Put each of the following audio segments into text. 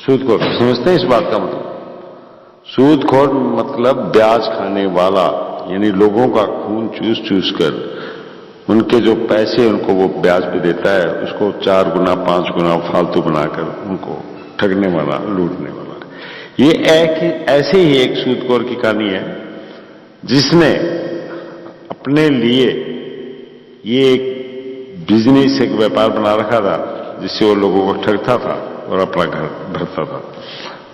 सूदखोर समझते हैं इस बात का मतलब? सूदखोर मतलब ब्याज खाने वाला, यानी लोगों का खून चूस चूस कर उनके जो पैसे उनको वो ब्याज पे देता है, उसको 4 गुना 5 गुना फालतू बनाकर उनको ठगने वाला, लूटने वाला। ये ऐसे ही एक सूदखोर की कहानी है जिसने अपने लिए ये एक बिजनेस, एक व्यापार बना रखा था जिससे वो लोगों को ठगता था और अपना घर भरता था।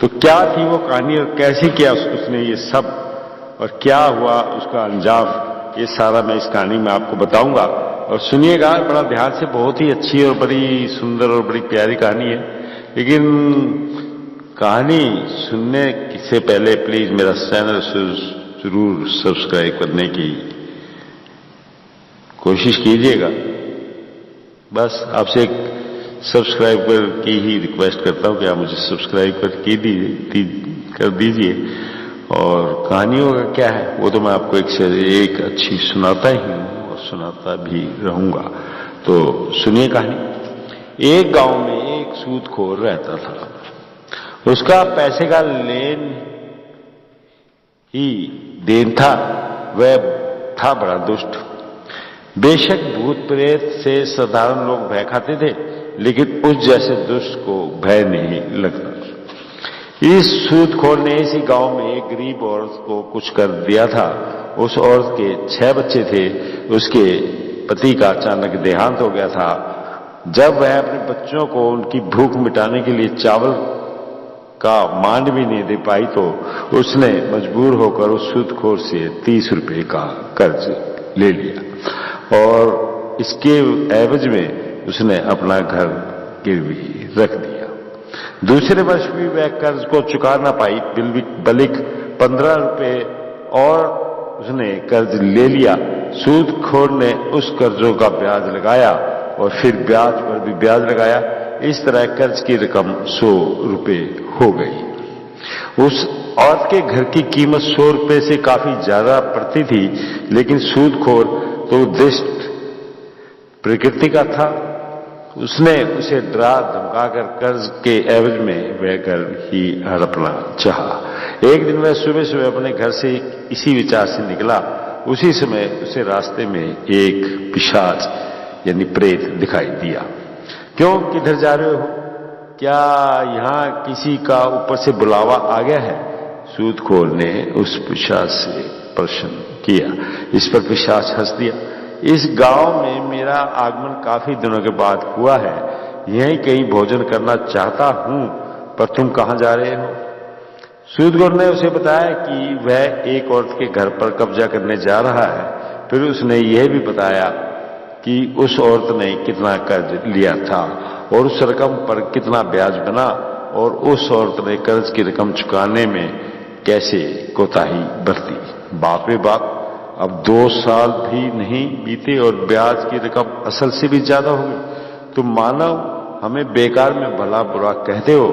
तो क्या थी वो कहानी और कैसे किया उसने ये सब और क्या हुआ उसका अंजाम, ये सारा मैं इस कहानी में आपको बताऊंगा। और सुनिएगा बड़ा ध्यान से, बहुत ही अच्छी और बड़ी सुंदर और बड़ी प्यारी कहानी है। लेकिन कहानी सुनने से पहले प्लीज मेरा चैनल जरूर सब्सक्राइब करने की कोशिश कीजिएगा। बस आपसे एक सब्सक्राइबर की ही रिक्वेस्ट करता हूं कि आप मुझे सब्सक्राइब कर दीजिए। और कहानियों का क्या है वो तो मैं आपको एक अच्छी सुनाता ही हूं और सुनाता भी रहूंगा। तो सुनिए कहानी। एक गांव में एक सूदखोर रहता था। उसका पैसे का लेन ही देन था। वह था बड़ा दुष्ट। बेशक भूत प्रेत से साधारण लोग भय खाते थे, लेकिन उस जैसे दुष्ट को भय नहीं लगता। इस सूदखोर ने इसी गांव में एक गरीब औरत को कुछ कर दिया था। उस औरत के 6 बच्चे थे। उसके पति का अचानक देहांत हो गया था। जब वह अपने बच्चों को उनकी भूख मिटाने के लिए चावल का मांड भी नहीं दे पाई तो उसने मजबूर होकर उस सूदखोर से 30 रुपए का कर्ज ले लिया और इसके एवज में उसने अपना घर गिरवी रख दिया। दूसरे वर्ष भी वह कर्ज को चुका ना पाई, बल्कि 15 रुपए और उसने कर्ज ले लिया। सूदखोर ने उस कर्जों का ब्याज लगाया और फिर ब्याज पर भी ब्याज लगाया। इस तरह कर्ज की रकम 100 रुपए हो गई। उस औरत के घर की कीमत 100 रुपए से काफी ज्यादा पड़ती थी, लेकिन सूदखोर तो दुष्ट प्रकृति का था। उसने उसे डरा धमकाकर कर्ज के एवज में वह घर ही हड़पना चाहा। एक दिन वह सुबह सुबह अपने घर से इसी विचार से निकला। उसी समय उसे रास्ते में एक पिशाच यानी प्रेत दिखाई दिया। क्यों, किधर जा रहे हो? क्या यहां किसी का ऊपर से बुलावा आ गया है? सूदखोर ने उस पिशाच से प्रश्न किया। इस पर पिशाच हंस दिया। इस गांव में मेरा आगमन काफी दिनों के बाद हुआ है। यहीं कहीं भोजन करना चाहता हूं, पर तुम कहां जा रहे हो? सूदखोर ने उसे बताया कि वह एक औरत के घर पर कब्जा करने जा रहा है। फिर उसने यह भी बताया कि उस औरत ने कितना कर्ज लिया था और उस रकम पर कितना ब्याज बना और उस औरत ने कर्ज की रकम चुकाने में कैसे कोताही बरती। बाप रे बाप, अब 2 साल भी नहीं बीते और ब्याज की रकम असल से भी ज्यादा हो गई। तुम मानव हमें बेकार में भला बुरा कहते हो।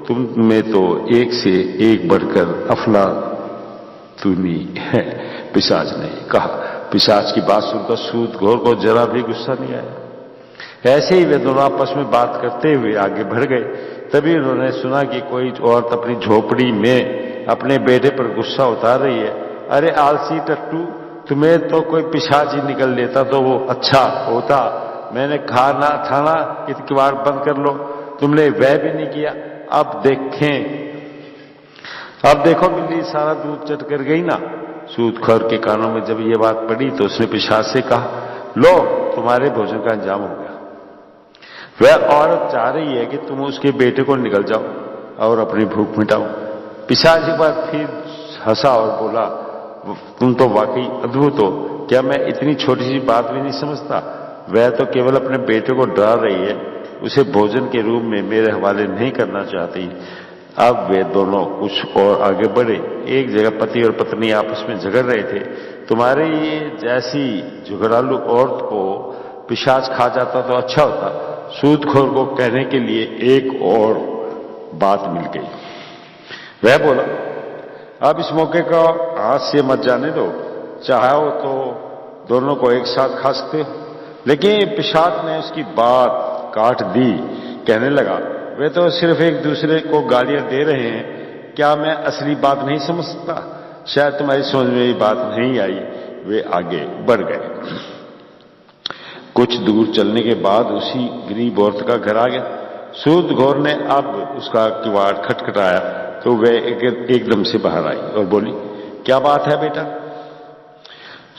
तुम में तो एक से एक बढ़कर अफलातूनी है, पिशाच ने कहा। पिशाच की बात सुनकर सूदखोर को जरा भी गुस्सा नहीं आया। ऐसे ही वे दोनों आपस में बात करते हुए आगे बढ़ गए। तभी उन्होंने सुना कि कोई औरत अपनी झोपड़ी में अपने बेटे पर गुस्सा उतार रही है। अरे आलसी टट्टू, तुम्हें तो कोई पिशाच ही निकल लेता तो वो अच्छा होता। मैंने कहा ना था ना कि किवाड़ बंद कर लो, तुमने वह भी नहीं किया। अब देखो बिल्ली सारा दूध चट कर गई ना। सूदखोर के कानों में जब ये बात पड़ी तो उसने पिशाच से कहा, लो तुम्हारे भोजन का इंतजाम हो गया। वह औरत चाह रही है कि तुम उसके बेटे को निकल जाओ और अपनी भूख मिटाओ। पिशाच एक बार फिर हंसा और बोला, तुम तो वाकई अद्भुत हो। क्या मैं इतनी छोटी सी बात भी नहीं समझता? वह तो केवल अपने बेटे को डरा रही है, उसे भोजन के रूप में मेरे हवाले नहीं करना चाहती। अब वे दोनों कुछ और आगे बढ़े। एक जगह पति और पत्नी आपस में झगड़ रहे थे। तुम्हारे ये जैसी झगड़ालू औरत को पिशाच खा जाता तो अच्छा होता। सूदखोर को कहने के लिए एक और बात मिल गई। वह बोला, अब इस मौके का हाथ से मत जाने दो। चाहो तो दोनों को एक साथ खा सकते हो। लेकिन पिशाच ने उसकी बात काट दी। कहने लगा, वे तो सिर्फ एक दूसरे को गालियां दे रहे हैं। क्या मैं असली बात नहीं समझ सकता? शायद तुम्हारी समझ में ये बात नहीं आई। वे आगे बढ़ गए। कुछ दूर चलने के बाद उसी गरीब औरत का घर आ गया। सूदखोर ने अब उसका किवाड़ खटखटाया तो वह एकदम से बाहर आई और बोली, क्या बात है बेटा?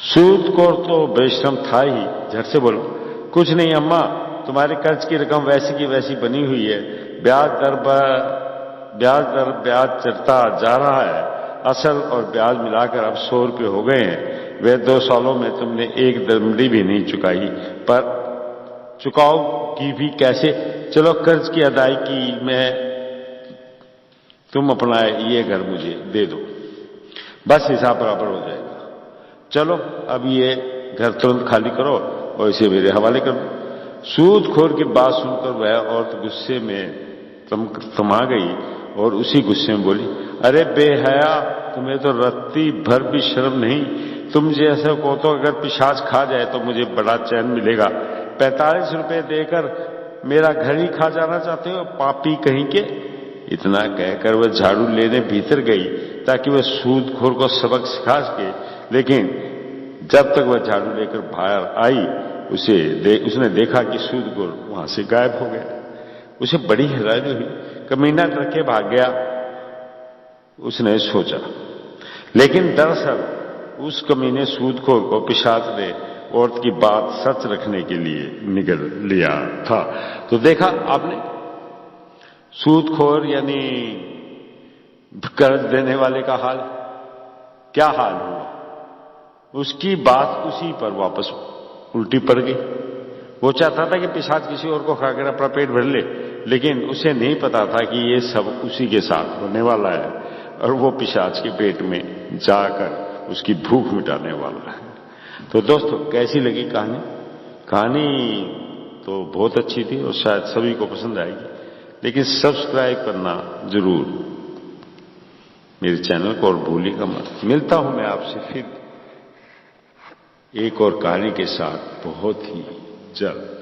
सूदखोर तो बेशरम था ही, झट से बोला, कुछ नहीं अम्मा, तुम्हारे कर्ज की रकम वैसी की वैसी बनी हुई है। ब्याज दर ब्याज चढ़ता जा रहा है। असल और ब्याज मिलाकर अब 100 रुपये हो गए हैं। वे 2 सालों में तुमने एक दरमड़ी भी नहीं चुकाई, पर चुकाओगी भी कैसे? चलो कर्ज की अदायगी में तुम अपना ये घर मुझे दे दो, बस हिसाब बराबर हो जाएगा। चलो अब ये घर तुरंत खाली करो और इसे मेरे हवाले कर दो। सूदखोर की बात सुनकर वह औरत गुस्से में तमा गई और उसी गुस्से में बोली, अरे बेहया, तुम्हें तो रत्ती भर भी शर्म नहीं। तुम जैसे को तो अगर पिशाच खा जाए तो मुझे बड़ा चैन मिलेगा। 45 रुपए देकर मेरा घर ही खा जाना चाहते हो, पापी कहीं के? इतना कहकर वह झाड़ू लेने भीतर गई ताकि वह सूदखोर को सबक सिखा सके। लेकिन जब तक वह झाड़ू लेकर बाहर आई उसने देखा कि सूदखोर वहां से गायब हो गया। उसे बड़ी हैरानी हुई। कमीना डर के भाग गया, उसने सोचा। लेकिन दरअसल उस कमीने सूदखोर को पिशाच ने औरत की बात सच रखने के लिए निगल लिया था। तो देखा आपने, सूदखोर यानी कर्ज देने वाले का हाल क्या हाल हुआ? उसकी बात उसी पर वापस उल्टी पड़ गई। वो चाहता था कि पिशाच किसी और को खाकर अपना पेट भर ले, लेकिन उसे नहीं पता था कि ये सब उसी के साथ होने वाला है और वो पिशाच के पेट में जाकर उसकी भूख मिटाने वाला है। तो दोस्तों, कैसी लगी कहानी? कहानी तो बहुत अच्छी थी और शायद सभी को पसंद आएगी, लेकिन सब्सक्राइब करना जरूर मेरे चैनल को और भूलिएगा मत। मिलता हूं मैं आपसे फिर एक और कहानी के साथ बहुत ही जल्द।